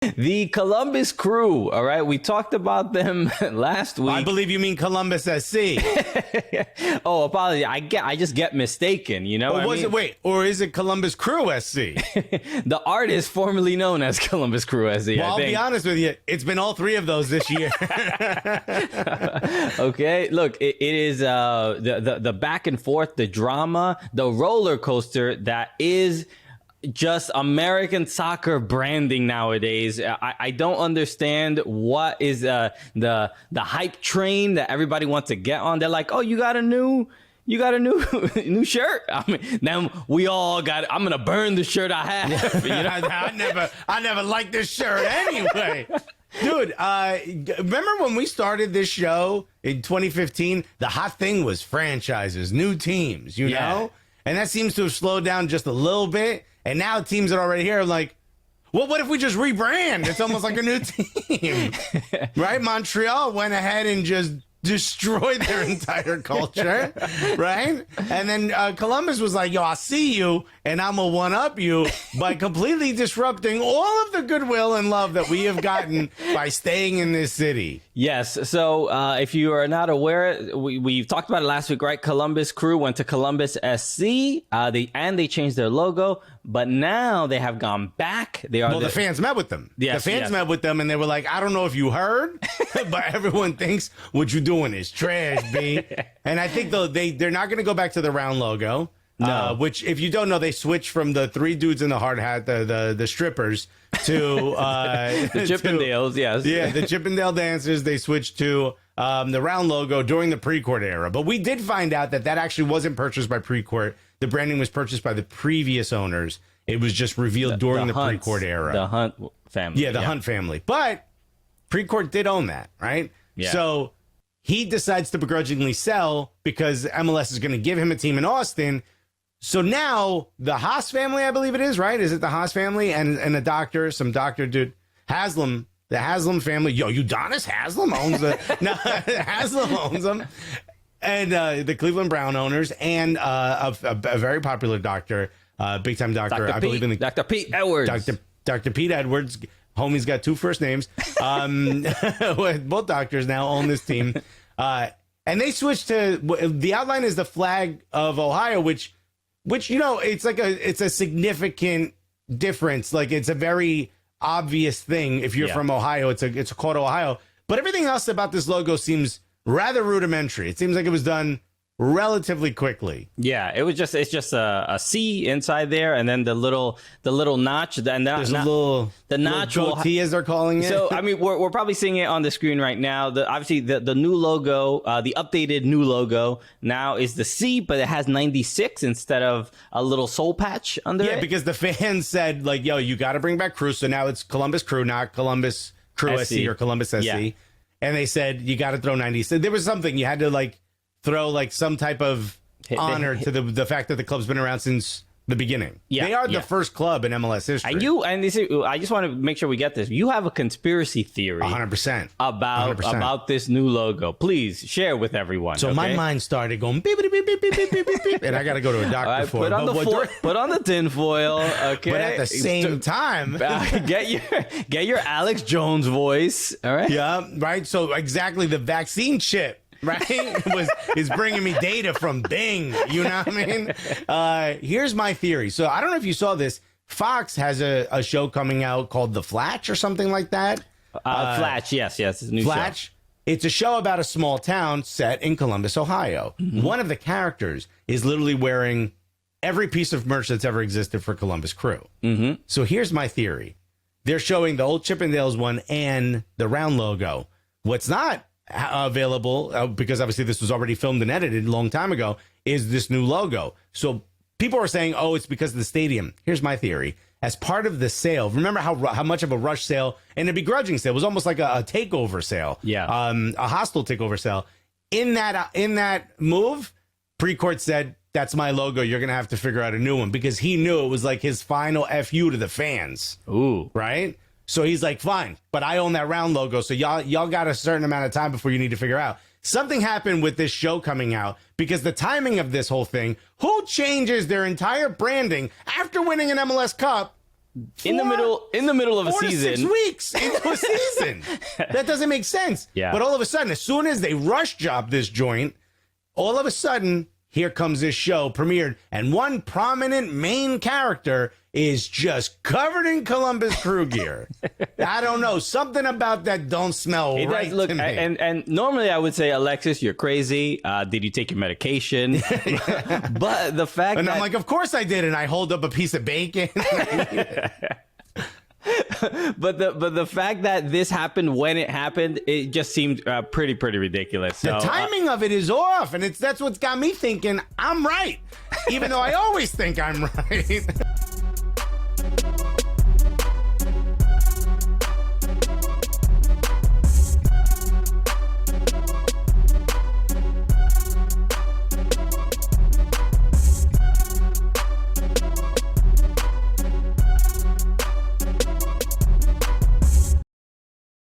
The Columbus Crew, all right? We talked about them last week. I believe you mean Columbus SC. Oh, apology. I just get mistaken, you know? Or is it Columbus Crew SC? The artist formerly known as Columbus Crew SC. Well, I'll be honest with you. It's been all three of those this year. Okay, look, it is the back and forth, the drama, the roller coaster that is just American soccer branding nowadays. I don't understand what is the hype train that everybody wants to get on. They're like, oh, you got a new new shirt. I mean, then we all got. I'm gonna burn the shirt I have. You know? I never liked this shirt anyway. Dude, remember when we started this show in 2015? The hot thing was franchises, new teams, you know? And that seems to have slowed down just a little bit. And now teams that are already here are like, well, what if we just rebrand? It's almost like a new team, right? Montreal went ahead and just destroyed their entire culture, right? And then Columbus was like, yo, I'll see you, and I'm going to one-up you by completely disrupting all of the goodwill and love that we have gotten by staying in this city. Yes. So if you are not aware, we've talked about it last week, right? Columbus Crew went to Columbus SC. They changed their logo, but now they have gone back. The fans met with them. Yes, the fans met with them, and they were like, I don't know if you heard, but everyone thinks what you're doing is trash, B. And I think they're not going to go back to the round logo. No. Which, if you don't know, they switched from the three dudes in the hard hat, the strippers, to the Chippendales. Yes. Yeah, the Chippendale dancers. They switched to the round logo during the Precourt era. But we did find out that actually wasn't purchased by Precourt. The branding was purchased by the previous owners. It was just revealed during the Precourt era. The Hunt family. Yeah, the Hunt family. But Precourt did own that, right? Yeah. So he decides to begrudgingly sell because MLS is going to give him a team in Austin. So now the Haas family, I believe it is, right? Is it the Haas family and a doctor, some doctor dude, Haslam, the Haslam family? Yo, Udonis Haslam owns Haslam owns them. And the Cleveland Brown owners and a very popular doctor, big time doctor, I believe in the Dr. Pete Edwards. Dr. Pete Edwards. Homie's got two first names. Both doctors now own this team. And they switched to the outline is the flag of Ohio, which you know, it's a significant difference. Like, it's a very obvious thing. If you're from Ohio, it's called Ohio. But everything else about this logo seems rather rudimentary. It seems like it was done relatively quickly. Yeah, it's just a C inside there, and then the little notch, and there's the notch goatee, as they're calling it. So I mean, we're probably seeing it on the screen right now. Obviously the new logo, the updated new logo now is the C, but it has 96 instead of a little soul patch under it. Yeah, because the fans said, like, yo, you got to bring back Crew, so now it's Columbus Crew, not Columbus Crew SC or Columbus SC. Yeah. And they said you got to throw 96. There was something you had to throw some type of honor to the fact that the club's been around since the beginning. Yeah, they are the first club in MLS history. And I just want to make sure we get this. You have a conspiracy theory 100% about this new logo. Please share with everyone. So my mind started going beep, beep, beep, beep, beep, beep, beep, beep, and I got to go to a doctor for it. Put on the tinfoil, okay? But at the same time, get your Alex Jones voice, all right? Yeah, right. So exactly, the vaccine chip. Right, is bringing me data from Bing. You know what I mean? Here's my theory. So I don't know if you saw this. Fox has a show coming out called The Flatch or something like that. Flatch, yes, it's a new Flatch. show. It's a show about a small town set in Columbus, Ohio. Mm-hmm. One of the characters is literally wearing every piece of merch that's ever existed for Columbus Crew. Mm-hmm. So here's my theory. They're showing the old Chippendales one and the round logo. What's not available, because obviously this was already filmed and edited a long time ago, is this new logo. So people are saying, oh, it's because of the stadium. Here's my theory. As part of the sale, remember how much of a rush sale and a begrudging sale, it was almost like a takeover sale. Yeah. A hostile takeover sale. In that move, Precourt said, that's my logo. You're going to have to figure out a new one, because he knew it was like his final FU to the fans. Ooh. Right? So he's like, fine, but I own that round logo. So y'all got a certain amount of time before you need to figure out. Something happened with this show coming out, because the timing of this whole thing, who changes their entire branding after winning an MLS Cup in the middle of a 4 to 6 season. weeks into a season. That doesn't make sense. Yeah. But all of a sudden, as soon as they rush job this joint, all of a sudden, here comes this show premiered, and one prominent main character is just covered in Columbus Crew gear. I don't know, something about that don't smell It right does look, to me. and normally I would say, Alexis, you're crazy. Did you take your medication? But the fact And that I'm like, of course I did, and I hold up a piece of bacon. but the fact that this happened when it happened, it just seemed pretty ridiculous. So, The timing of it is off, and that's what's got me thinking I'm right, even though I always think I'm right.